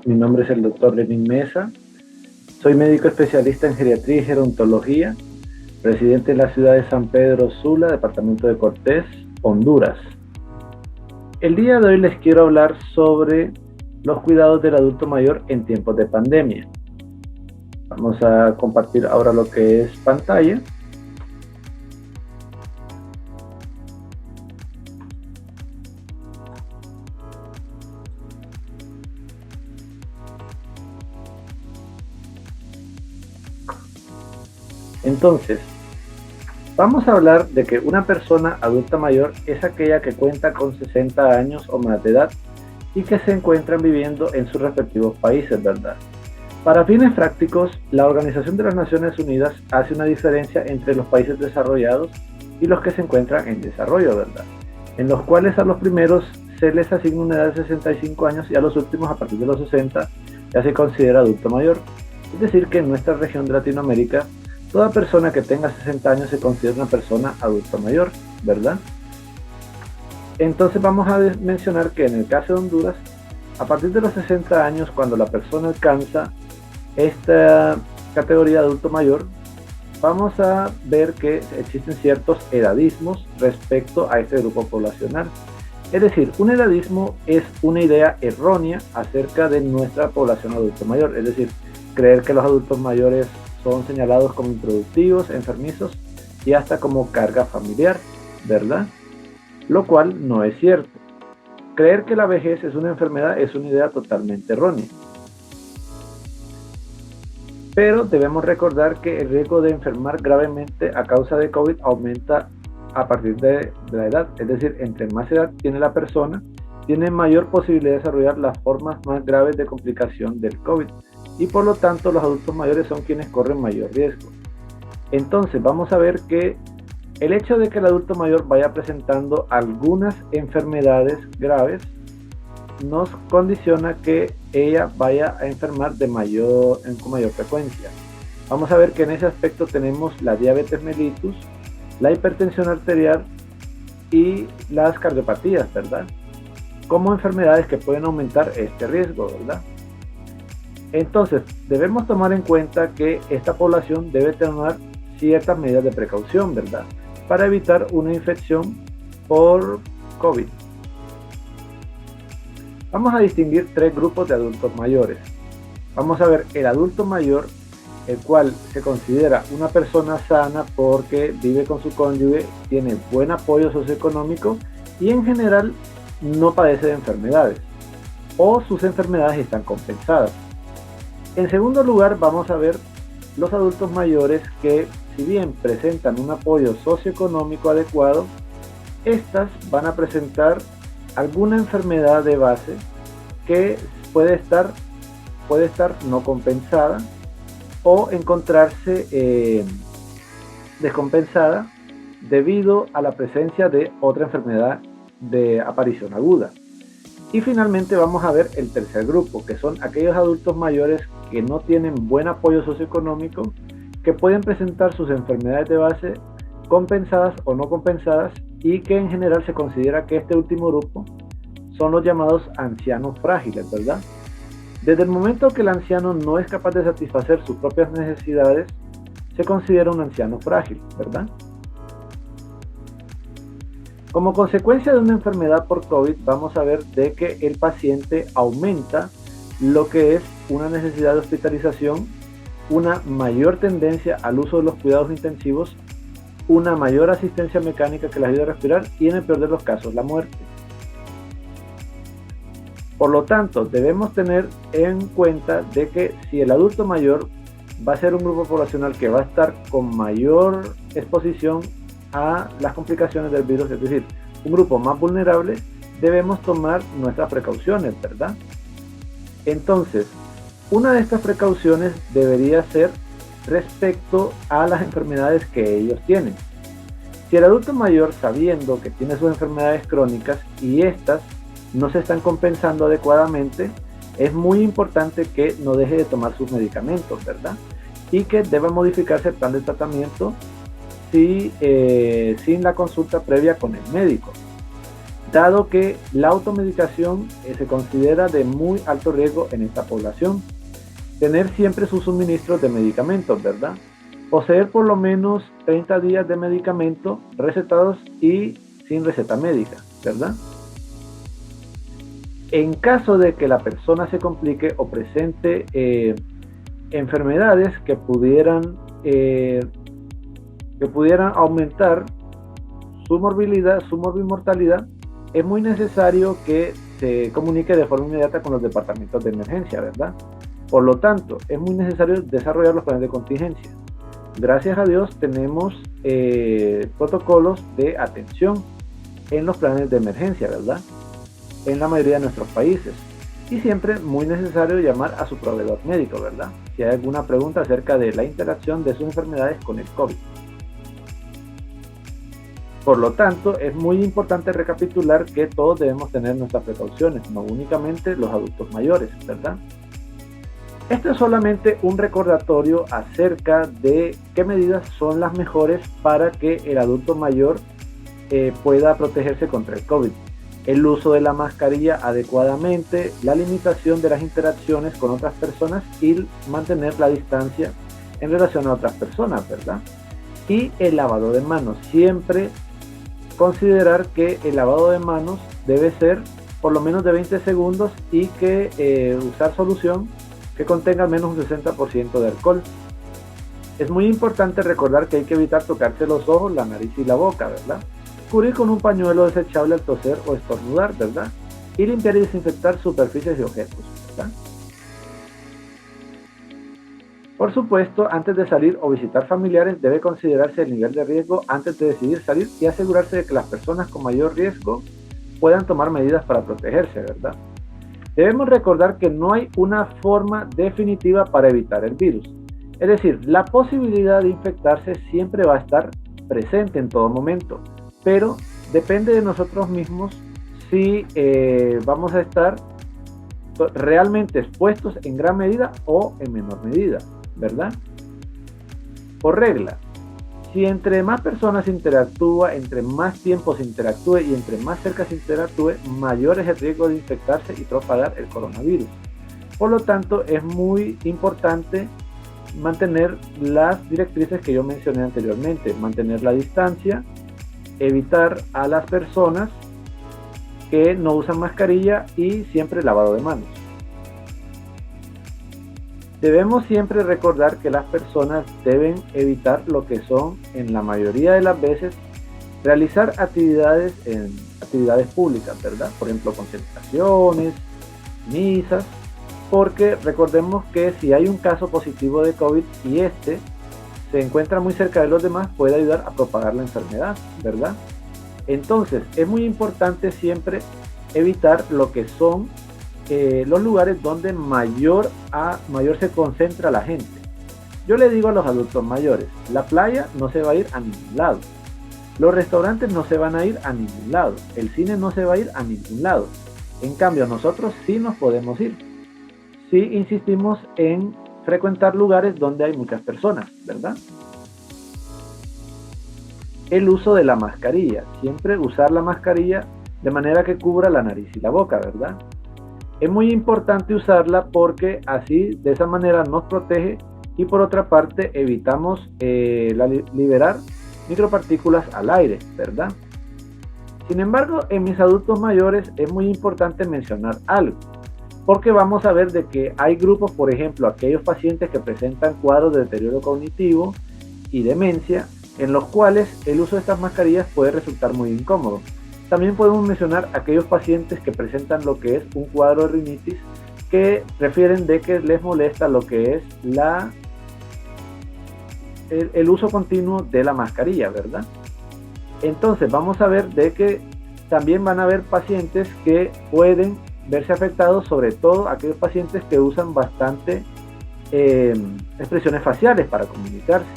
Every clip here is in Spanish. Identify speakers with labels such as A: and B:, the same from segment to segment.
A: Mi nombre es el doctor Lenín Mesa. Soy médico especialista en geriatría y gerontología, residente en la ciudad de San Pedro Sula, departamento de Cortés, Honduras. El día de hoy les quiero hablar sobre los cuidados del adulto mayor en tiempos de pandemia. Vamos a compartir ahora lo que es pantalla. Entonces, vamos a hablar de que una persona adulta mayor es aquella que cuenta con 60 años o más de edad y que se encuentran viviendo en sus respectivos países, ¿verdad? Para fines prácticos, la Organización de las Naciones Unidas hace una diferencia entre los países desarrollados y los que se encuentran en desarrollo, ¿verdad? En los cuales a los primeros se les asigna una edad de 65 años y a los últimos, a partir de los 60, ya se considera adulto mayor. Es decir, que en nuestra región de Latinoamérica, toda persona que tenga 60 años se considera una persona adulta mayor, ¿verdad? Entonces vamos a mencionar que en el caso de Honduras, a partir de los 60 años, cuando la persona alcanza esta categoría de adulto mayor, vamos a ver que existen ciertos edadismos respecto a este grupo poblacional. Es decir, un edadismo es una idea errónea acerca de nuestra población adulto mayor, es decir, creer que los adultos mayores son señalados como improductivos, enfermizos y hasta como carga familiar, ¿verdad? Lo cual no es cierto. Creer que la vejez es una enfermedad es una idea totalmente errónea. Pero debemos recordar que el riesgo de enfermar gravemente a causa de COVID aumenta a partir de la edad. Es decir, entre más edad tiene la persona, tiene mayor posibilidad de desarrollar las formas más graves de complicación del COVID. Y por lo tanto, los adultos mayores son quienes corren mayor riesgo. Entonces, vamos a ver que el hecho de que el adulto mayor vaya presentando algunas enfermedades graves nos condiciona que ella vaya a enfermar con mayor frecuencia. Vamos a ver que en ese aspecto tenemos la diabetes mellitus, la hipertensión arterial y las cardiopatías, ¿verdad? Como enfermedades que pueden aumentar este riesgo, ¿verdad? Entonces, debemos tomar en cuenta que esta población debe tomar ciertas medidas de precaución, ¿verdad? Para evitar una infección por COVID. Vamos a distinguir tres grupos de adultos mayores. Vamos a ver el adulto mayor, el cual se considera una persona sana porque vive con su cónyuge, tiene buen apoyo socioeconómico y en general no padece de enfermedades o sus enfermedades están compensadas. En segundo lugar, vamos a ver los adultos mayores que, si bien presentan un apoyo socioeconómico adecuado, estas van a presentar alguna enfermedad de base que puede estar no compensada o encontrarse descompensada debido a la presencia de otra enfermedad de aparición aguda. Y finalmente vamos a ver el tercer grupo, que son aquellos adultos mayores que no tienen buen apoyo socioeconómico, que pueden presentar sus enfermedades de base compensadas o no compensadas y que en general se considera que este último grupo son los llamados ancianos frágiles, ¿verdad? Desde el momento que el anciano no es capaz de satisfacer sus propias necesidades, se considera un anciano frágil, ¿verdad? Como consecuencia de una enfermedad por COVID, vamos a ver de que el paciente aumenta lo que es una necesidad de hospitalización, una mayor tendencia al uso de los cuidados intensivos, una mayor asistencia mecánica que les ayude a respirar y en el peor de los casos, la muerte. Por lo tanto, debemos tener en cuenta de que si el adulto mayor va a ser un grupo poblacional que va a estar con mayor exposición a las complicaciones del virus, es decir, un grupo más vulnerable, debemos tomar nuestras precauciones, ¿verdad? Entonces, una de estas precauciones debería ser respecto a las enfermedades que ellos tienen. Si el adulto mayor, sabiendo que tiene sus enfermedades crónicas y estas no se están compensando adecuadamente, es muy importante que no deje de tomar sus medicamentos, ¿verdad? Y que deba modificarse el plan de tratamiento sin la consulta previa con el médico. dado que la automedicación se considera de muy alto riesgo en esta población. Tener siempre sus suministros de medicamentos, ¿verdad? Poseer por lo menos 30 días de medicamento recetados y sin receta médica, ¿verdad? En caso de que la persona se complique o presente enfermedades que pudieran aumentar su morbimortalidad, es muy necesario que se comunique de forma inmediata con los departamentos de emergencia, ¿verdad? Por lo tanto, es muy necesario desarrollar los planes de contingencia. Gracias a Dios tenemos protocolos de atención en los planes de emergencia, ¿verdad? En la mayoría de nuestros países. Y siempre muy necesario llamar a su proveedor médico, ¿verdad? Si hay alguna pregunta acerca de la interacción de sus enfermedades con el COVID. Por lo tanto, es muy importante recapitular que todos debemos tener nuestras precauciones, no únicamente los adultos mayores, ¿verdad? Esto es solamente un recordatorio acerca de qué medidas son las mejores para que el adulto mayor pueda protegerse contra el COVID. El uso de la mascarilla adecuadamente, la limitación de las interacciones con otras personas y mantener la distancia en relación a otras personas, ¿verdad? Y el lavado de manos. Siempre considerar que el lavado de manos debe ser por lo menos de 20 segundos y que usar solución que contenga al menos un 60% de alcohol. Es muy importante recordar que hay que evitar tocarse los ojos, la nariz y la boca, ¿verdad? Cubrir con un pañuelo desechable al toser o estornudar, ¿verdad? Y limpiar y desinfectar superficies y objetos, ¿verdad? Por supuesto, antes de salir o visitar familiares debe considerarse el nivel de riesgo antes de decidir salir y asegurarse de que las personas con mayor riesgo puedan tomar medidas para protegerse, ¿verdad? Debemos recordar que no hay una forma definitiva para evitar el virus. Es decir, la posibilidad de infectarse siempre va a estar presente en todo momento, pero depende de nosotros mismos si vamos a estar realmente expuestos en gran medida o en menor medida, ¿verdad? Por regla, si entre más personas interactúa, entre más tiempo se interactúe y entre más cerca se interactúe, mayor es el riesgo de infectarse y propagar el coronavirus. Por lo tanto, es muy importante mantener las directrices que yo mencioné anteriormente, mantener la distancia, evitar a las personas que no usan mascarilla y siempre lavado de manos. Debemos siempre recordar que las personas deben evitar lo que son, en la mayoría de las veces, realizar actividades públicas, ¿verdad? Por ejemplo, concentraciones, misas, porque recordemos que si hay un caso positivo de COVID y este se encuentra muy cerca de los demás, puede ayudar a propagar la enfermedad, ¿verdad? Entonces, es muy importante siempre evitar lo que son los lugares donde mayor se concentra la gente. Yo le digo a los adultos mayores, la playa no se va a ir a ningún lado, los restaurantes no se van a ir a ningún lado, el cine no se va a ir a ningún lado. En cambio, nosotros sí nos podemos ir, si insistimos en frecuentar lugares donde hay muchas personas, ¿verdad? El uso de la mascarilla, siempre usar la mascarilla de manera que cubra la nariz y la boca, ¿verdad? Es muy importante usarla porque así, de esa manera, nos protege y por otra parte evitamos liberar micropartículas al aire, ¿verdad? Sin embargo, en mis adultos mayores es muy importante mencionar algo, porque vamos a ver de que hay grupos, por ejemplo, aquellos pacientes que presentan cuadros de deterioro cognitivo y demencia, en los cuales el uso de estas mascarillas puede resultar muy incómodo. También podemos mencionar aquellos pacientes que presentan lo que es un cuadro de rinitis, que refieren de que les molesta lo que es el uso continuo de la mascarilla, ¿verdad? Entonces vamos a ver de que también van a haber pacientes que pueden verse afectados, sobre todo aquellos pacientes que usan bastante expresiones faciales para comunicarse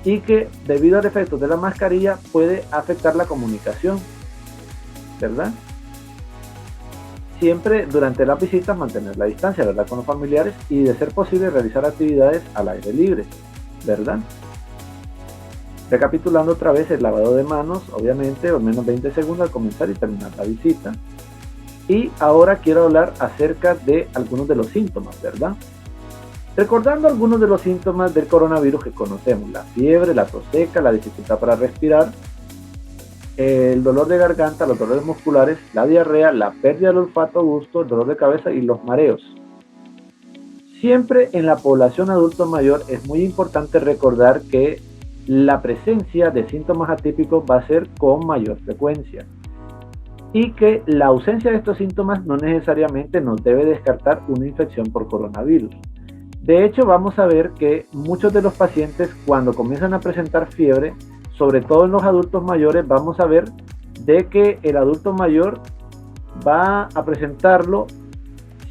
A: y que debido al efecto de la mascarilla puede afectar la comunicación, ¿verdad? Siempre durante las visitas mantener la distancia, ¿verdad?, con los familiares y de ser posible realizar actividades al aire libre, ¿verdad? Recapitulando otra vez, el lavado de manos, obviamente, al menos 20 segundos al comenzar y terminar la visita. Y ahora quiero hablar acerca de algunos de los síntomas, ¿verdad? Recordando algunos de los síntomas del coronavirus que conocemos: la fiebre, la tos seca, la dificultad para respirar, el dolor de garganta, los dolores musculares, la diarrea, la pérdida del olfato, gusto, el dolor de cabeza y los mareos. Siempre en la población adulto mayor es muy importante recordar que la presencia de síntomas atípicos va a ser con mayor frecuencia y que la ausencia de estos síntomas no necesariamente nos debe descartar una infección por coronavirus. De hecho, vamos a ver que muchos de los pacientes, cuando comienzan a presentar fiebre, sobre todo en los adultos mayores, vamos a ver de que el adulto mayor va a presentarlo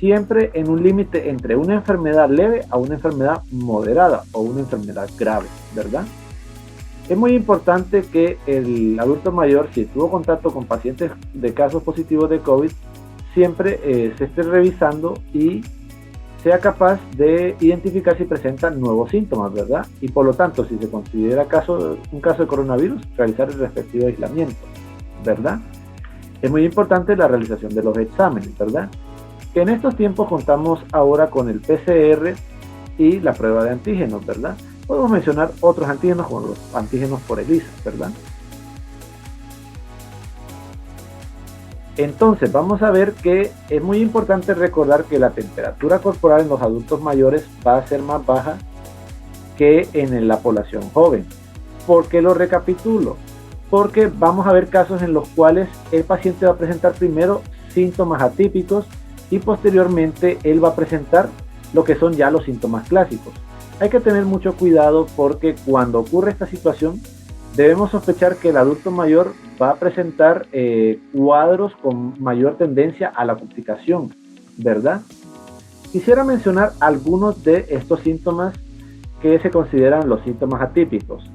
A: siempre en un límite entre una enfermedad leve a una enfermedad moderada o una enfermedad grave, ¿verdad? Es muy importante que el adulto mayor, si tuvo contacto con pacientes de casos positivos de COVID, siempre se esté revisando y sea capaz de identificar si presenta nuevos síntomas, ¿verdad? Y por lo tanto, si se considera un caso de coronavirus, realizar el respectivo aislamiento, ¿verdad? Es muy importante la realización de los exámenes, ¿verdad? Que en estos tiempos contamos ahora con el PCR y la prueba de antígenos, ¿verdad? Podemos mencionar otros antígenos como los antígenos por ELISA, ¿verdad? Entonces vamos a ver que es muy importante recordar que la temperatura corporal en los adultos mayores va a ser más baja que en la población joven. ¿Por qué lo recapitulo? Porque vamos a ver casos en los cuales el paciente va a presentar primero síntomas atípicos y posteriormente él va a presentar lo que son ya los síntomas clásicos. Hay que tener mucho cuidado porque cuando ocurre esta situación debemos sospechar que el adulto mayor va a presentar cuadros con mayor tendencia a la complicación, ¿verdad? Quisiera mencionar algunos de estos síntomas que se consideran los síntomas atípicos: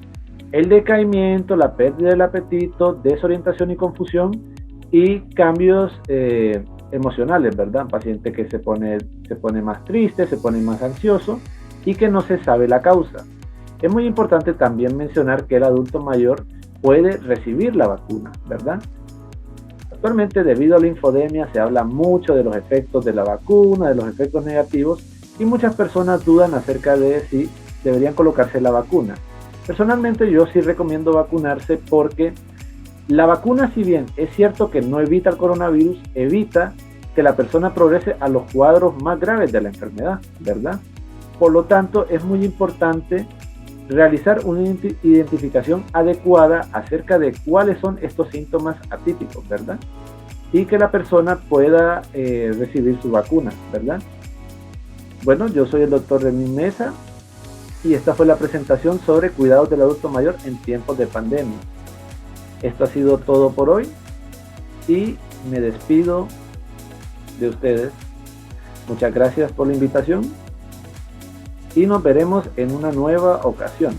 A: el decaimiento, la pérdida del apetito, desorientación y confusión y cambios emocionales, ¿verdad? Un paciente que se pone más triste, se pone más ansioso y que no se sabe la causa. Es muy importante también mencionar que el adulto mayor puede recibir la vacuna, ¿verdad? Actualmente, debido a la infodemia, se habla mucho de los efectos de la vacuna, de los efectos negativos, y muchas personas dudan acerca de si deberían colocarse la vacuna. Personalmente, yo sí recomiendo vacunarse porque la vacuna, si bien es cierto que no evita el coronavirus, evita que la persona progrese a los cuadros más graves de la enfermedad, ¿verdad? Por lo tanto, es muy importante realizar una identificación adecuada acerca de cuáles son estos síntomas atípicos, ¿verdad? Y que la persona pueda recibir su vacuna, ¿verdad? Bueno, yo soy el doctor Remín Mesa y esta fue la presentación sobre cuidados del adulto mayor en tiempos de pandemia. Esto ha sido todo por hoy y me despido de ustedes. Muchas gracias por la invitación y nos veremos en una nueva ocasión.